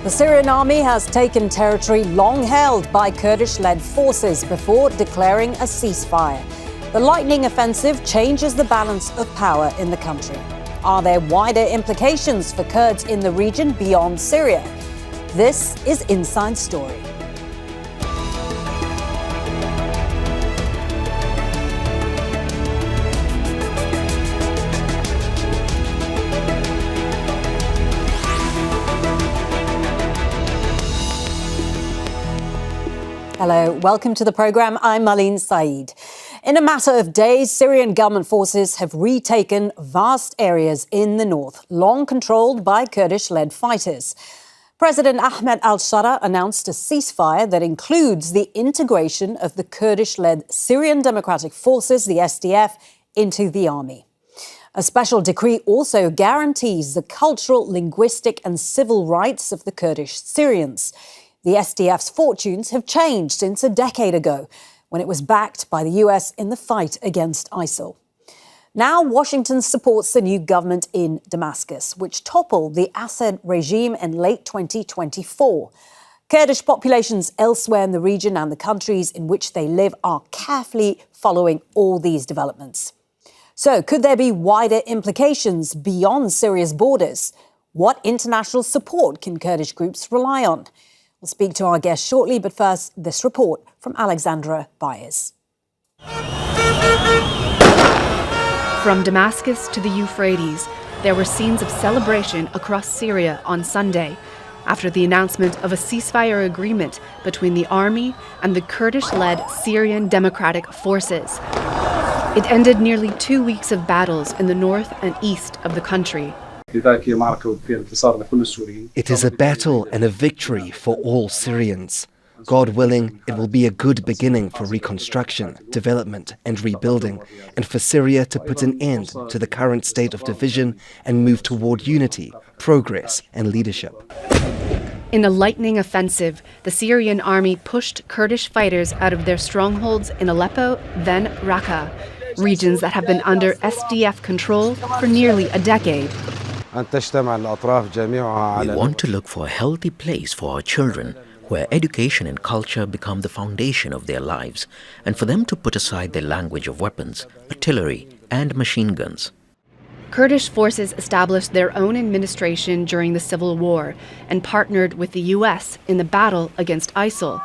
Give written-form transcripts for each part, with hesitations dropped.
The Syrian army has taken territory long held by Kurdish-led forces before declaring a ceasefire. The lightning offensive changes the balance of power in the country. Are there wider implications for Kurds in the region beyond Syria? This is Inside Story. Hello, welcome to the programme. I'm Maleen, Saeed. In a matter of days, Syrian government forces have retaken vast areas in the north, long controlled by Kurdish-led fighters. President Ahmed al-Sharaa announced a ceasefire that includes the integration of the Kurdish-led Syrian Democratic Forces, the SDF, into the army. A special decree also guarantees the cultural, linguistic and civil rights of the Kurdish Syrians. The SDF's fortunes have changed since a decade ago, when it was backed by the US in the fight against ISIL. Now Washington supports the new government in Damascus, which toppled the Assad regime in late 2024. Kurdish populations elsewhere in the region and the countries in which they live are carefully following all these developments. So could there be wider implications beyond Syria's borders? What international support can Kurdish groups rely on? We'll speak to our guest shortly, but first, this report from Alexandra Byers. From Damascus to the Euphrates, there were scenes of celebration across Syria on Sunday after the announcement of a ceasefire agreement between the army and the Kurdish-led Syrian Democratic Forces. It ended nearly 2 weeks of battles in the north and east of the country. It is a battle and a victory for all Syrians. God willing, it will be a good beginning for reconstruction, development and rebuilding, and for Syria to put an end to the current state of division and move toward unity, progress and leadership. In a lightning offensive, the Syrian army pushed Kurdish fighters out of their strongholds in Aleppo, then Raqqa, regions that have been under SDF control for nearly a decade. We want to look for a healthy place for our children, where education and culture become the foundation of their lives, and for them to put aside their language of weapons, artillery, and machine guns. Kurdish forces established their own administration during the civil war and partnered with the US in the battle against ISIL.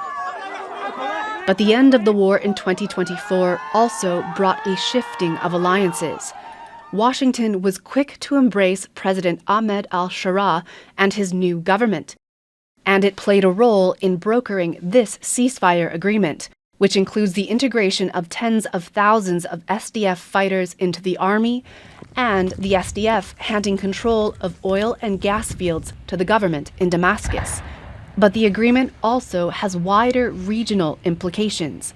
But the end of the war in 2024 also brought a shifting of alliances. Washington was quick to embrace President Ahmed al-Sharaa and his new government. And it played a role in brokering this ceasefire agreement, which includes the integration of tens of thousands of SDF fighters into the army and the SDF handing control of oil and gas fields to the government in Damascus. But the agreement also has wider regional implications.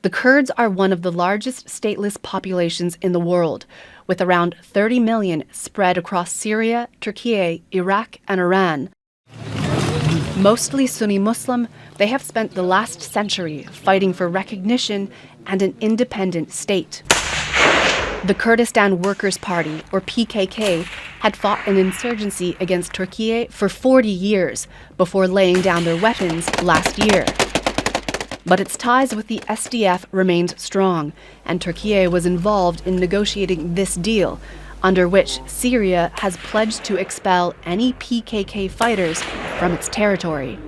The Kurds are one of the largest stateless populations in the world, with around 30 million spread across Syria, Turkey, Iraq, and Iran. Mostly Sunni Muslim, they have spent the last century fighting for recognition and an independent state. The Kurdistan Workers' Party, or PKK, had fought an insurgency against Turkey for 40 years before laying down their weapons last year. But its ties with the SDF remained strong, and Turkey was involved in negotiating this deal, under which Syria has pledged to expel any PKK fighters from its territory.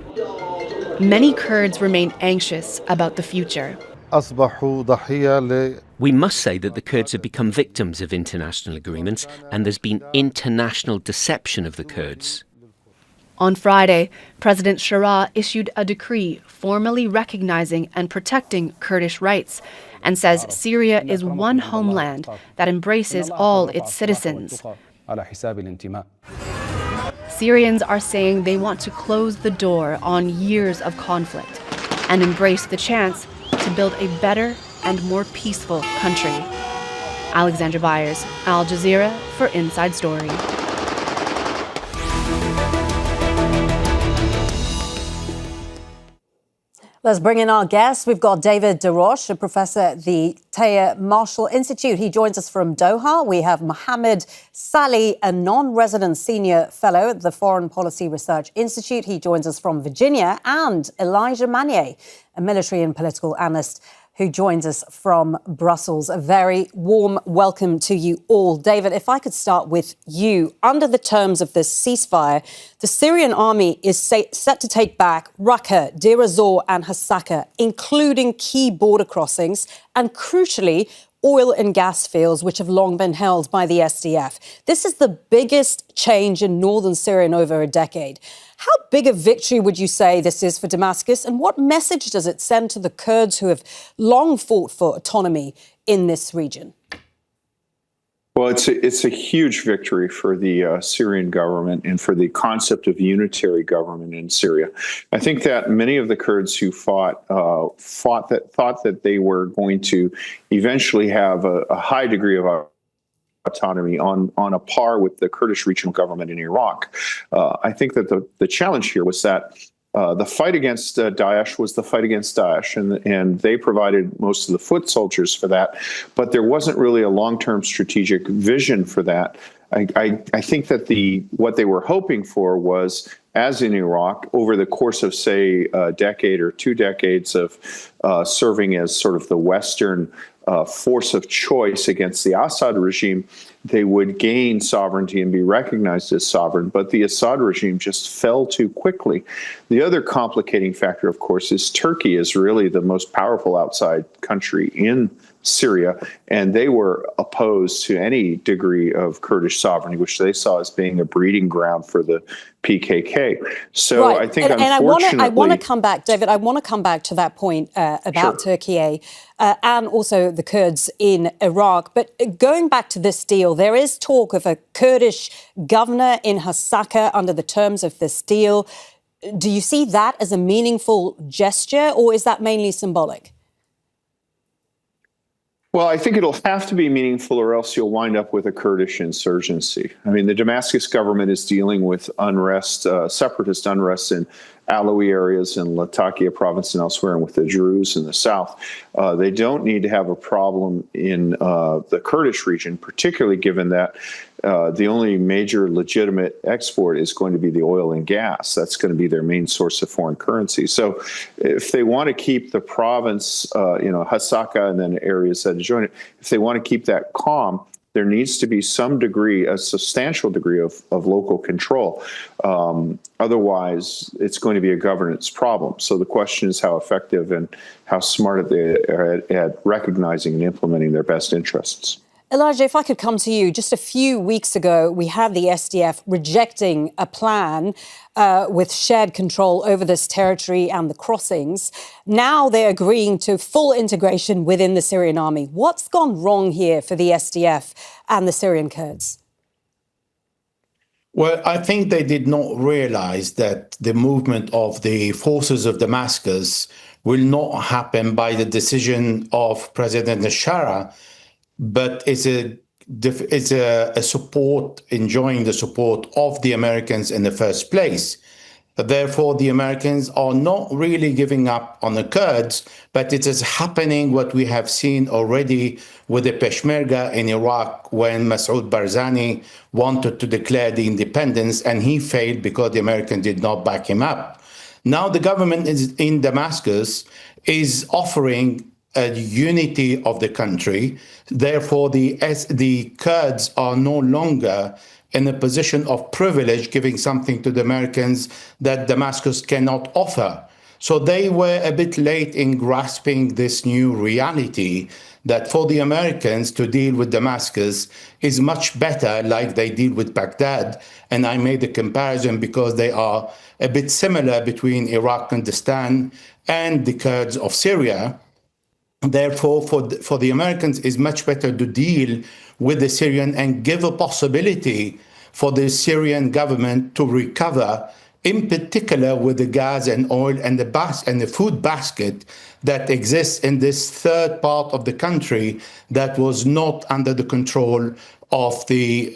Many Kurds remain anxious about the future. We must say that the Kurds have become victims of international agreements, and there's been international deception of the Kurds. On Friday, President Sharaa issued a decree formally recognizing and protecting Kurdish rights and says Syria is one homeland that embraces all its citizens. Syrians are saying they want to close the door on years of conflict and embrace the chance to build a better and more peaceful country. Alexandra Byers, Al Jazeera for Inside Story. Let's bring in our guests. We've got David de Roches, a professor at the Thayer Marshall Institute. He joins us from Doha. We have Mohammed, Salih, a non-resident senior fellow at the Foreign Policy Research Institute. He joins us from Virginia. And Elijah Magnier, a military and political analyst who joins us from Brussels. A very warm welcome to you all. David, if I could start with you. Under the terms of this ceasefire, the Syrian army is set to take back Raqqa, Deir ez-Zor and Hasaka, including key border crossings and, crucially, oil and gas fields, which have long been held by the SDF. This is the biggest change in northern Syria in over a decade. How big a victory would you say this is for Damascus, and what message does it send to the Kurds who have long fought for autonomy in this region? Well, it's a huge victory for the Syrian government and for the concept of unitary government in Syria. I think that many of the Kurds who thought that they were going to eventually have a high degree of autonomy on a par with the Kurdish regional government in Iraq. I think that the challenge here was that the fight against Daesh was the fight against Daesh, and they provided most of the foot soldiers for that. But there wasn't really a long-term strategic vision for that. I think that what they were hoping for was, as in Iraq, over the course of, say, a decade or 2 decades of serving as sort of the Western force of choice against the Assad regime, they would gain sovereignty and be recognized as sovereign. But the Assad regime just fell too quickly. The other complicating factor, of course, is Turkey is really the most powerful outside country in Syria, and they were opposed to any degree of Kurdish sovereignty, which they saw as being a breeding ground for the PKK. So right. I think, and unfortunately, I want to come back, David. I want to come back to that point about sure. Turkey and also the Kurds in Iraq. But going back to this deal, there is talk of a Kurdish governor in Hasaka under the terms of this deal. Do you see that as a meaningful gesture, or is that mainly symbolic? Well, I think it'll have to be meaningful, or else you'll wind up with a Kurdish insurgency. I mean, the Damascus government is dealing with unrest, separatist unrest in Alawi areas in Latakia province and elsewhere, and with the Druze in the south. They don't need to have a problem in the Kurdish region, particularly given that the only major legitimate export is going to be the oil and gas. That's going to be their main source of foreign currency. So if they want to keep the province, Hasaka and then areas that adjoin it, if they want to keep that calm, there needs to be some degree, a substantial degree of local control. Otherwise, it's going to be a governance problem. So the question is how effective and how smart they are at recognizing and implementing their best interests. Elijah, if I could come to you, just a few weeks ago, we had the SDF rejecting a plan with shared control over this territory and the crossings. Now they're agreeing to full integration within the Syrian army. What's gone wrong here for the SDF and the Syrian Kurds? Well, I think they did not realize that the movement of the forces of Damascus will not happen by the decision of President Sharaa, but it's a support, enjoying the support of the Americans in the first place. Therefore, the Americans are not really giving up on the Kurds, but it is happening what we have seen already with the Peshmerga in Iraq when Masoud Barzani wanted to declare the independence, and he failed because the Americans did not back him up. Now the government in Damascus is offering a unity of the country. Therefore, the Kurds are no longer in a position of privilege, giving something to the Americans that Damascus cannot offer. So they were a bit late in grasping this new reality that for the Americans to deal with Damascus is much better like they deal with Baghdad. And I made the comparison because they are a bit similar between Iraq, Kurdistan, and the Kurds of Syria. Therefore, for the Americans, it's much better to deal with the Syrian and give a possibility for the Syrian government to recover, in particular with the gas and oil and the food basket that exists in this third part of the country that was not under the control of the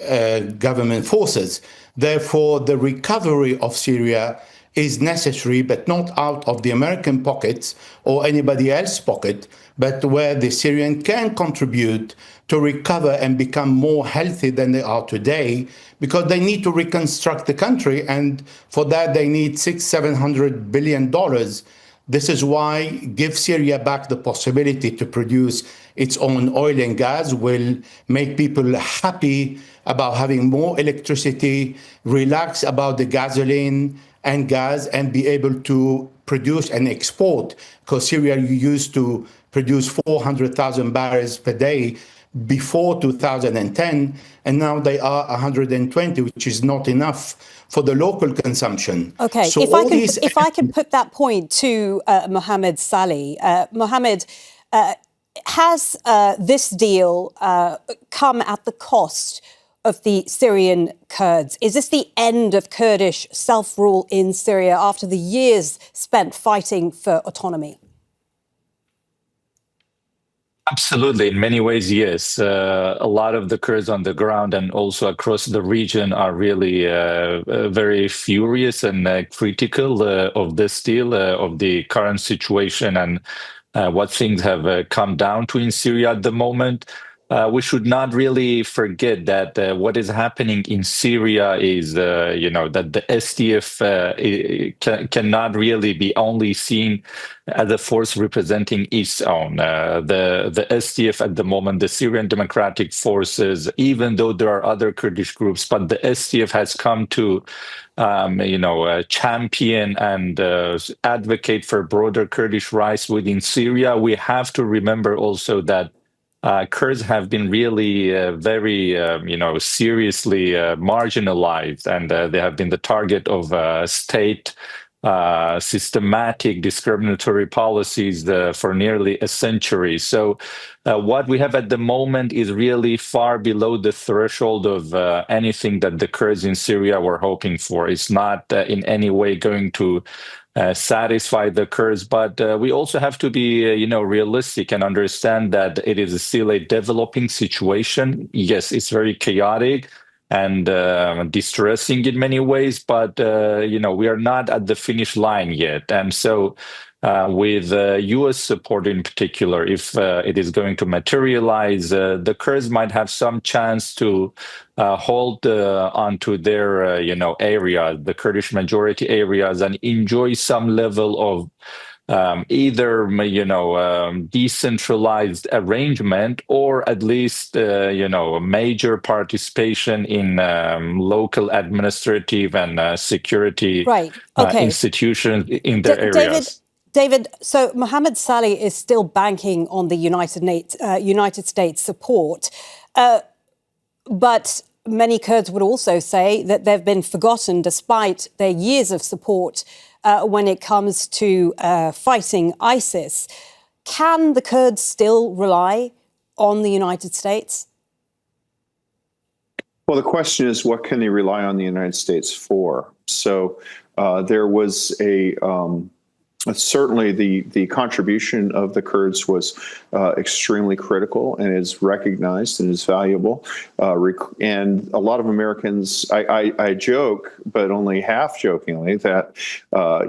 government forces. Therefore, the recovery of Syria is necessary, but not out of the American pockets or anybody else's pocket, but where the Syrians can contribute to recover and become more healthy than they are today, because they need to reconstruct the country, and for that they need $600-700 billion. This is why give Syria back the possibility to produce its own oil and gas will make people happy about having more electricity, relax about the gasoline and gas, and be able to produce and export, because Syria used to produce 400,000 barrels per day before 2010, and now they are 120, which is not enough for the local consumption. Okay, so if I can put that point to Mohammed Salih. Mohammed, has this deal come at the cost of the Syrian Kurds? Is this the end of Kurdish self-rule in Syria after the years spent fighting for autonomy? Absolutely. In many ways, yes. A lot of the Kurds on the ground and also across the region are really very furious and critical of this deal, of the current situation and what things have come down to in Syria at the moment. We should not really forget that what is happening in Syria is, that the SDF cannot really be only seen as a force representing its own. The SDF at the moment, the Syrian Democratic Forces, even though there are other Kurdish groups, but the SDF has come to champion and advocate for broader Kurdish rights within Syria. We have to remember also that Kurds have been really very, seriously marginalized, and they have been the target of state systematic discriminatory policies for nearly a century. So what we have at the moment is really far below the threshold of anything that the Kurds in Syria were hoping for. It's not in any way going to satisfy the Kurds, but we also have to be, realistic and understand that it is still a developing situation. Yes, it's very chaotic and distressing in many ways, but we are not at the finish line yet. And so, with U.S. support in particular, if it is going to materialize, the Kurds might have some chance to hold onto their, area, the Kurdish majority areas, and enjoy some level of either, decentralized arrangement or at least, major participation in local administrative and security institutions in their areas. David, so Mohammed Salih is still banking on the United States support, but many Kurds would also say that they've been forgotten despite their years of support when it comes to fighting ISIS. Can the Kurds still rely on the United States? Well, the question is, what can they rely on the United States for? So there was certainly the contribution of the Kurds was extremely critical and is recognized and is valuable. And a lot of Americans, I joke, but only half jokingly, that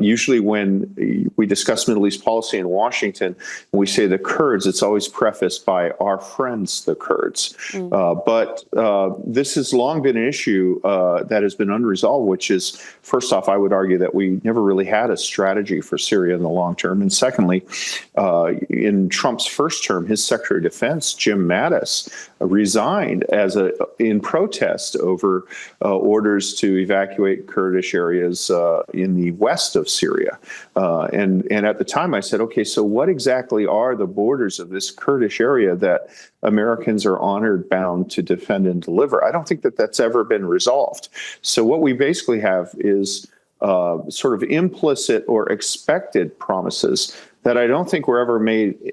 usually when we discuss Middle East policy in Washington, we say the Kurds, it's always prefaced by our friends, the Kurds. But this has long been an issue that has been unresolved, which is, first off, I would argue that we never really had a strategy for Syria in the long term. And secondly, in Trump's first term, his Secretary of Defense, Jim Mattis, resigned in protest over orders to evacuate Kurdish areas in the west of Syria. And at the time I said, okay, so what exactly are the borders of this Kurdish area that Americans are honored bound to defend and deliver? I don't think that that's ever been resolved. So what we basically have is sort of implicit or expected promises that I don't think were ever made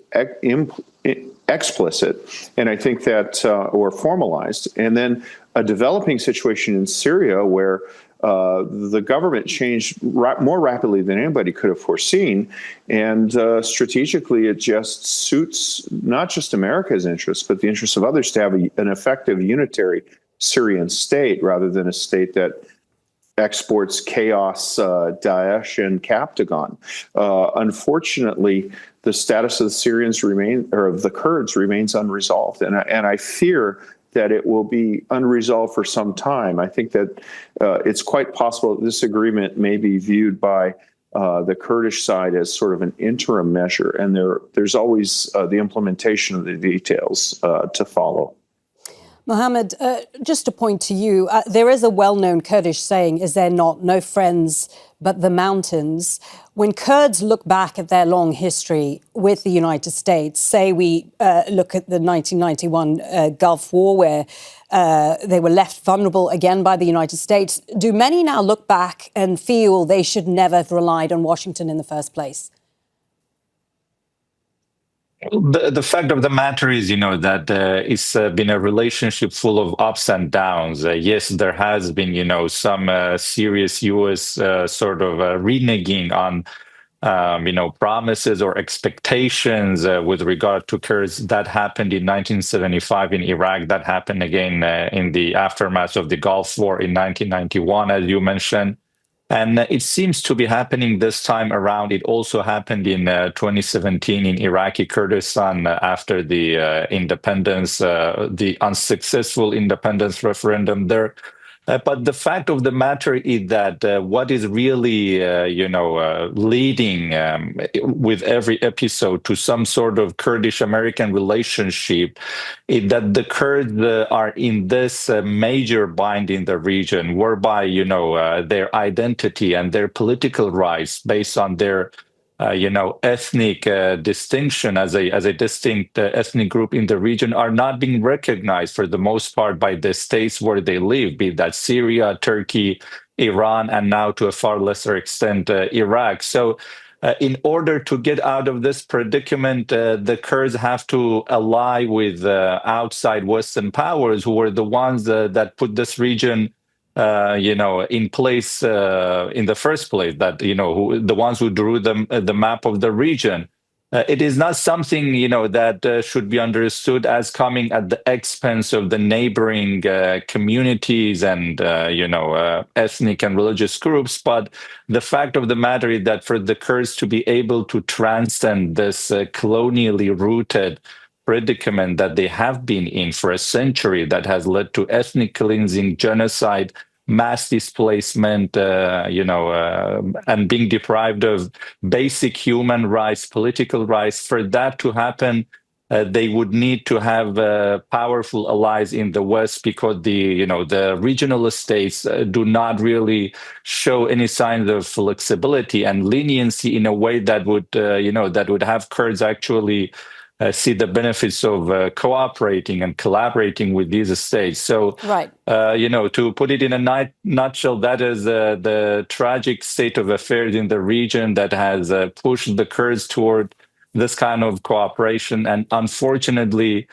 explicit, and I think that or formalized. And then a developing situation in Syria where the government changed more rapidly than anybody could have foreseen, and strategically it just suits not just America's interests, but the interests of others to have an effective unitary Syrian state rather than a state that exports chaos, Daesh, and Captagon. Unfortunately, the status of the Syrians of the Kurds remains unresolved, and I fear that it will be unresolved for some time. I think that it's quite possible that this agreement may be viewed by the Kurdish side as sort of an interim measure, and there's always the implementation of the details to follow. Mohammed, just to point to you, there is a well-known Kurdish saying, is there not, no friends but the mountains. When Kurds look back at their long history with the United States, say we look at the 1991 Gulf War, where they were left vulnerable again by the United States, do many now look back and feel they should never have relied on Washington in the first place? The fact of the matter is, that it's been a relationship full of ups and downs. Yes, there has been, some serious U.S. sort of reneging on, promises or expectations with regard to Kurds. That happened in 1975 in Iraq. That happened again in the aftermath of the Gulf War in 1991, as you mentioned. And it seems to be happening this time around. It also happened in 2017 in Iraqi Kurdistan after the independence, the unsuccessful independence referendum there. But the fact of the matter is that what is really, leading with every episode to some sort of Kurdish-American relationship is that the Kurds are in this major bind in the region, whereby, their identity and their political rights based on their ethnic distinction as a distinct ethnic group in the region are not being recognized for the most part by the states where they live, be that Syria, Turkey, Iran, and now to a far lesser extent, Iraq. So in order to get out of this predicament, the Kurds have to ally with outside Western powers who were the ones that put this region in place in the first place, that, the ones who drew the map of the region. It is not something, that should be understood as coming at the expense of the neighboring communities and, ethnic and religious groups. But the fact of the matter is that for the Kurds to be able to transcend this colonially rooted predicament that they have been in for a century, that has led to ethnic cleansing, genocide, mass displacement, and being deprived of basic human rights, political rights. For that to happen, they would need to have powerful allies in the West, because the regional states do not really show any signs of flexibility and leniency in a way that would have Kurds actually see the benefits of cooperating and collaborating with these states. So, right. To put it in a nutshell, that is the tragic state of affairs in the region that has pushed the Kurds toward this kind of cooperation. And unfortunately,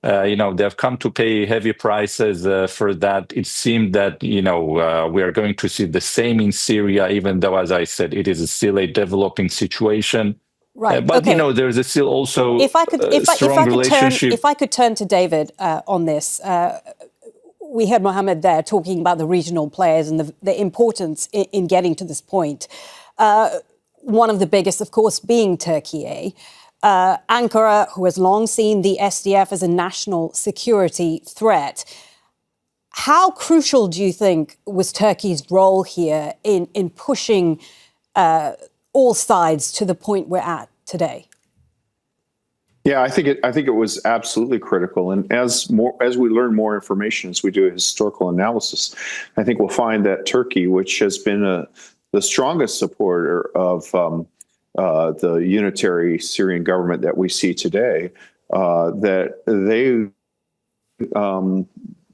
they've come to pay heavy prices for that. It seemed that, we are going to see the same in Syria, even though, as I said, it is still a developing situation. Right. But okay. There's still also strong relationship. If I could turn to David on this, we heard Mohammed there talking about the regional players and the importance in getting to this point. One of the biggest, of course, being Turkey. Ankara, who has long seen the SDF as a national security threat. How crucial do you think was Turkey's role here in pushing all sides to the point we're at today? Yeah, I think it was absolutely critical. And as we learn more information, as we do a historical analysis, I think we'll find that Turkey, which has been the strongest supporter of the unitary Syrian government that we see today, that they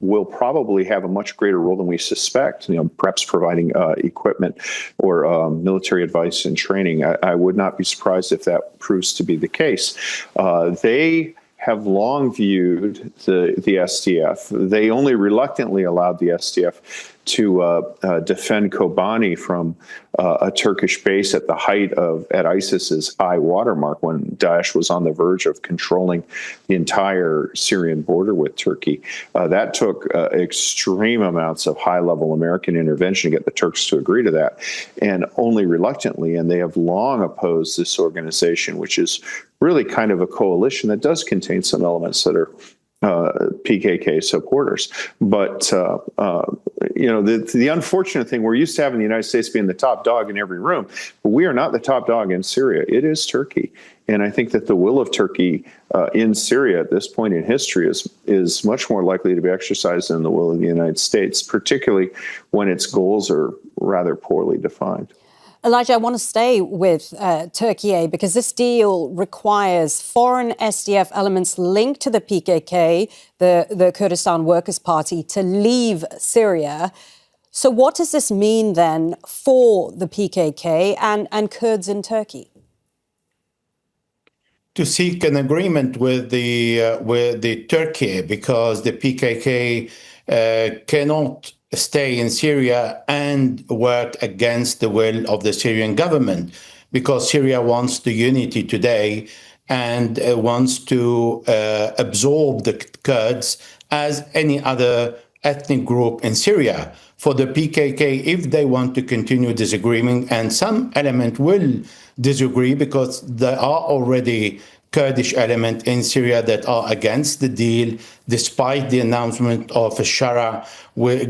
will probably have a much greater role than we suspect, perhaps providing equipment or military advice and training. I would not be surprised if that proves to be the case. They have long viewed the SDF. They only reluctantly allowed the SDF to defend Kobani from a Turkish base at the height at ISIS's high watermark when Daesh was on the verge of controlling the entire Syrian border with Turkey. That took extreme amounts of high-level American intervention to get the Turks to agree to that, and only reluctantly, and they have long opposed this organization, which is really kind of a coalition that does contain some elements that are PKK supporters. But, the unfortunate thing, we're used to having the United States being the top dog in every room, but we are not the top dog in Syria. It is Turkey. And I think that the will of Turkey in Syria at this point in history is much more likely to be exercised than the will of the United States, particularly when its goals are rather poorly defined. Elijah, I want to stay with Turkey, because this deal requires foreign SDF elements linked to the PKK, the Kurdistan Workers' Party, to leave Syria. So what does this mean then for the PKK and Kurds in Turkey? To seek an agreement with the Turkey, because the PKK cannot stay in Syria and work against the will of the Syrian government, because Syria wants the unity today and wants to absorb the Kurds as any other ethnic group in Syria. For the PKK, if they want to continue disagreeing, and some element will disagree because there are already Kurdish element in Syria that are against the deal, despite the announcement of Sharaa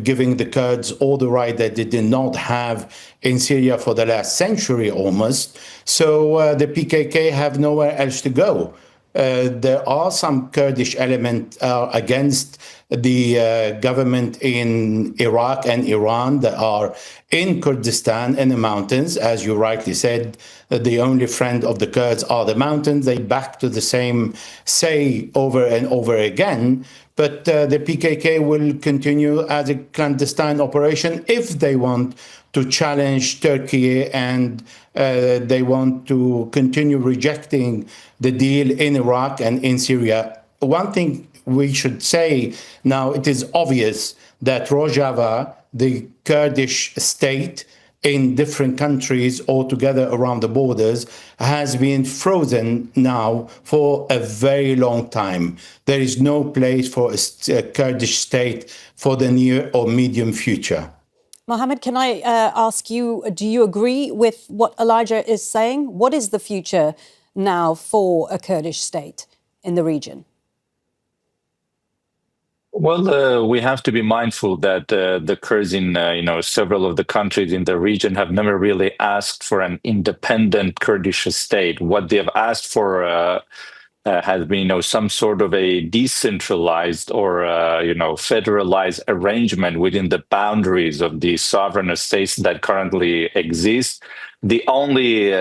giving the Kurds all the right that they did not have in Syria for the last century almost. So the PKK have nowhere else to go. There are some Kurdish elements against the government in Iraq and Iran that are in Kurdistan in the mountains. As you rightly said, the only friend of the Kurds are the mountains. They back to the same say over and over again. But the PKK will continue as a clandestine operation if they want to challenge Turkey and they want to continue rejecting the deal in Iraq and in Syria. One thing we should say now, it is obvious that Rojava, the Kurdish state in different countries altogether around the borders, has been frozen now for a very long time. There is no place for a Kurdish state for the near or medium future. Mohammed, can I ask you, do you agree with what Elijah is saying? What is the future now for a Kurdish state in the region? Well, we have to be mindful that the Kurds in several of the countries in the region have never really asked for an independent Kurdish state. What they have asked for has been, some sort of a decentralized or federalized arrangement within the boundaries of the sovereign states that currently exist. The only,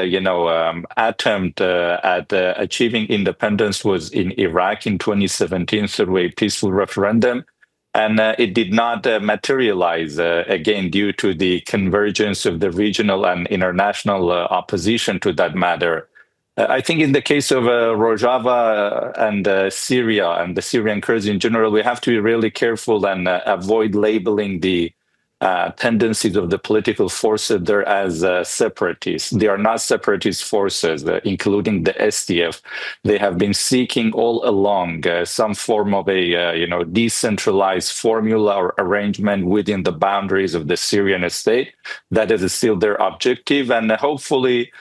attempt at achieving independence was in Iraq in 2017 through a peaceful referendum. And it did not materialize, again, due to the convergence of the regional and international opposition to that matter. I think in the case of Rojava and Syria and the Syrian Kurds in general, we have to be really careful and avoid labeling the tendencies of the political forces there as separatists. They are not separatist forces, including the SDF. They have been seeking all along some form of a decentralized formula or arrangement within the boundaries of the Syrian state. That is still their objective, and hopefully,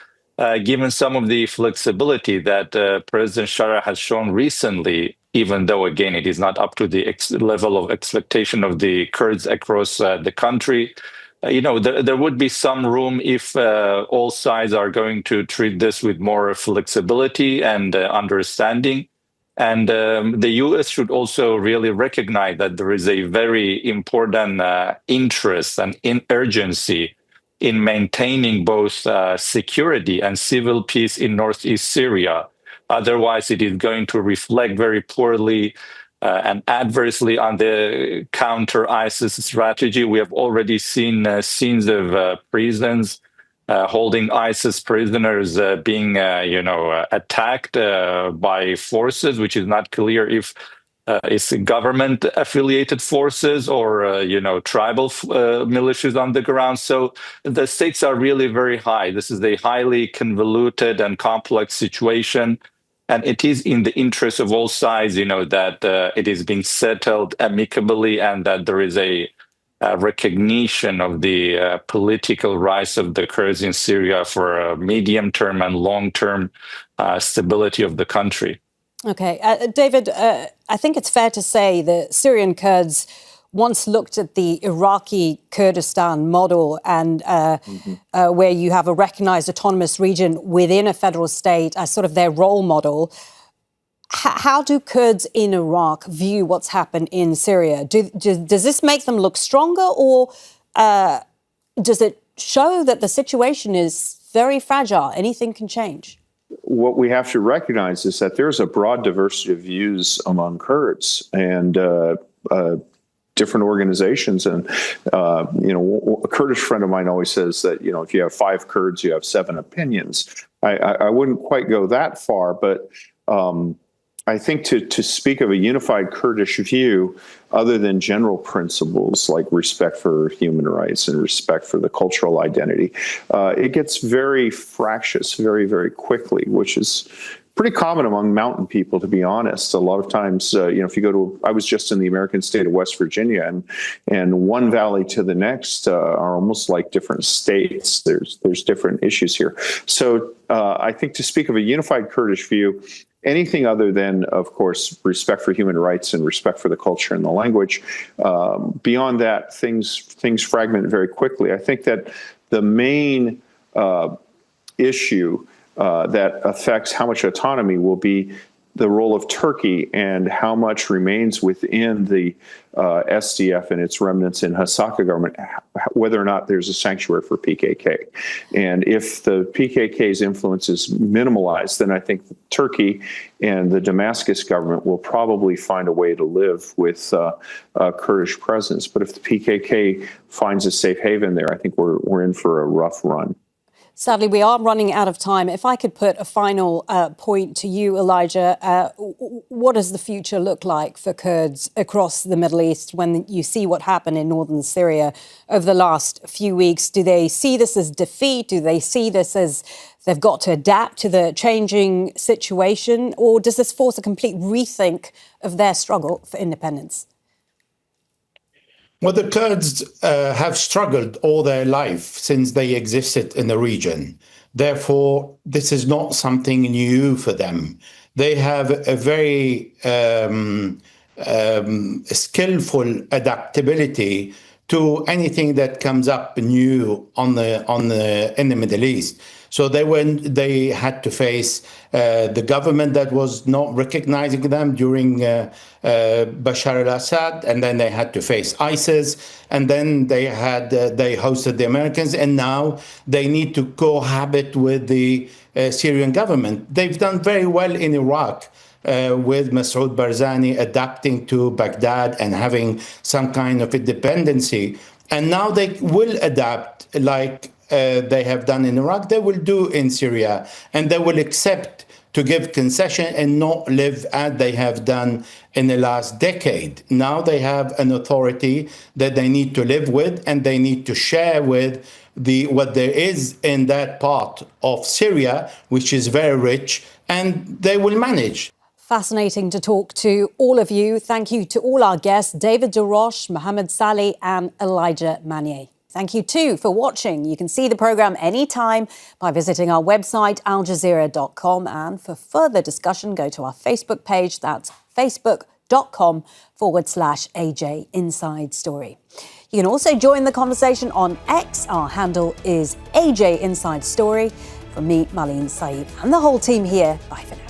given some of the flexibility that President Sharaa has shown recently, even though, again, it is not up to the level of expectation of the Kurds across the country, there would be some room if all sides are going to treat this with more flexibility and understanding. And the U.S. should also really recognize that there is a very important interest and urgency in maintaining both security and civil peace in northeast Syria. Otherwise, it is going to reflect very poorly and adversely on the counter-ISIS strategy. We have already seen scenes of prisons holding ISIS prisoners being, attacked by forces, which is not clear if it's government-affiliated forces or, tribal militias on the ground. So the stakes are really very high. This is a highly convoluted and complex situation. And it is in the interest of all sides, that it is being settled amicably and that there is a recognition of the political rights of the Kurds in Syria for a medium-term and long-term stability of the country. Okay. David, I think it's fair to say that Syrian Kurds once looked at the Iraqi Kurdistan model and where you have a recognized autonomous region within a federal state as sort of their role model. How do Kurds in Iraq view what's happened in Syria? Does this make them look stronger, or does it show that the situation is very fragile? Anything can change? What we have to recognize is that there's a broad diversity of views among Kurds and different organizations. And, a Kurdish friend of mine always says that, if you have 5 Kurds, you have 7 opinions. I wouldn't quite go that far, but I think to speak of a unified Kurdish view, other than general principles like respect for human rights and respect for the cultural identity, it gets very fractious very, very quickly, which is pretty common among mountain people, to be honest. A lot of times, if you go to, I was just in the American state of West Virginia, and one valley to the next are almost like different states. There's different issues here. So I think to speak of a unified Kurdish view, anything other than, of course, respect for human rights and respect for the culture and the language, beyond that, things fragment very quickly. I think that the main issue that affects how much autonomy will be the role of Turkey and how much remains within the SDF and its remnants in Hasaka government, whether or not there's a sanctuary for PKK. And if the PKK's influence is minimalized, then I think Turkey and the Damascus government will probably find a way to live with a Kurdish presence. But if the PKK finds a safe haven there, I think we're in for a rough run. Sadly, we are running out of time. If I could put a final point to you, Elijah, what does the future look like for Kurds across the Middle East when you see what happened in northern Syria over the last few weeks? Do they see this as defeat? Do they see this as they've got to adapt to the changing situation? Or does this force a complete rethink of their struggle for independence? Well, the Kurds have struggled all their life since they existed in the region. Therefore, this is not something new for them. They have a very skillful adaptability to anything that comes up new in the Middle East. So they had to face the government that was not recognizing them during Bashar al-Assad, and then they had to face ISIS, and then they hosted the Americans, and now they need to cohabit with the Syrian government. They've done very well in Iraq. With Masoud Barzani adapting to Baghdad and having some kind of independency. And now they will adapt like they have done in Iraq, they will do in Syria, and they will accept to give concession and not live as they have done in the last decade. Now they have an authority that they need to live with, and they need to share with what there is in that part of Syria, which is very rich, and they will manage. Fascinating to talk to all of you. Thank you to all our guests, David de Roches, Mohammed, Salih and Elijah Magnier. Thank you too for watching. You can see the programme anytime by visiting our website, aljazeera.com. And for further discussion, go to our Facebook page. That's facebook.com/AJ Inside Story. You can also join the conversation on X. Our handle is AJ Inside Story. From me, Maleen, Saeed and the whole team here, bye for now.